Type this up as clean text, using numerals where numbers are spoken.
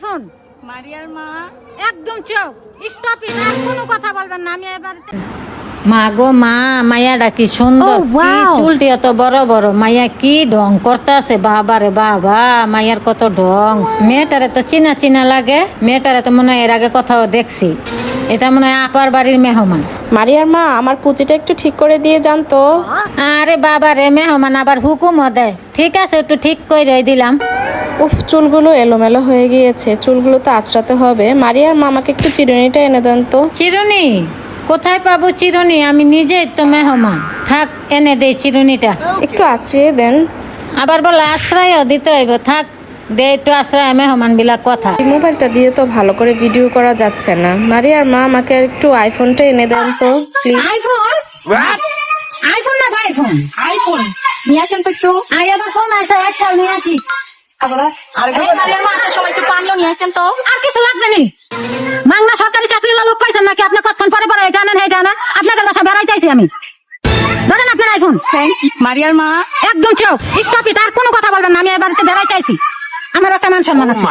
শুন মারিয়ার মা একদম চুপ স্টপ ইট আর কোনো কথা বলবেন না আমি এবার মা গো মা মাইয়াটা কি সুন্দর Oh, wow. কি চুলটি এত বড় বড় মাইয়া কি ঢং করতেছে বাবা রে বাবা মাইয়ার কত ঢং মেয়েটারে তো চিনা চিনা লাগে মেয়েটারে তো মনে হয় এর আগে কোথাও দেখছি এটা মনে হয় আপার বাড়ির মেহমান। মারিয়ার মা আমার কুচিটা একটু ঠিক করে দিয়ে যান তো। আরে বাবা রে মেহমান আবার হুকুমও দেয়, ঠিক আছে একটু ঠিক করে দিলাম। উফ চুলগুলো এলোমেলো হয়ে গিয়েছে, চুলগুলো তো আঁচড়াতে হবে। মারিয়ার মা আমাকে একটু চিরুনিটা এনে দেন তো। চিরুনি কোথায় পাবো চিরুনি, আমি নিজেই তো মেহমান। থাক এনে দেই চিরুনিটা। একটু আঁচড়িয়ে দেন। আবার বলে আশ্রয়ও দিতে হইব, থাক দে একটু আশ্রয় মেহমান বিলা কথা। এই মোবাইলটা দিয়ে তো ভালো করে ভিডিও করা যাচ্ছে না। মারিয়ার মা আমাকে একটু আইফোনটা এনে দেন তো প্লিজ। আইফোন আইফোন না আইফোন আইফোন নিয়ে আসেন তো একটু। আই আবার ফোন আছে আচ্ছা নিয়ে আসি মারিয়ার মা আসার সময় একটু পানিও নিয়ে আসেন তো। আর কিছু লাগবে নি মাংনা সরকারি চাকরি লোক পাইছেন নাকি আপনি কতক্ষণ পরে পরে এটা আনেন এটা আনেন আপনাদের বাসা বেড়াইতেছি আমি ধরেন আপনার আইফোন মারিয়ার মা একদম চুপ স্টপ ইট আর কোনো কথা বলবেন না আমি এবার বেড়াইতেছি আমার একটা মান সম্মান আছে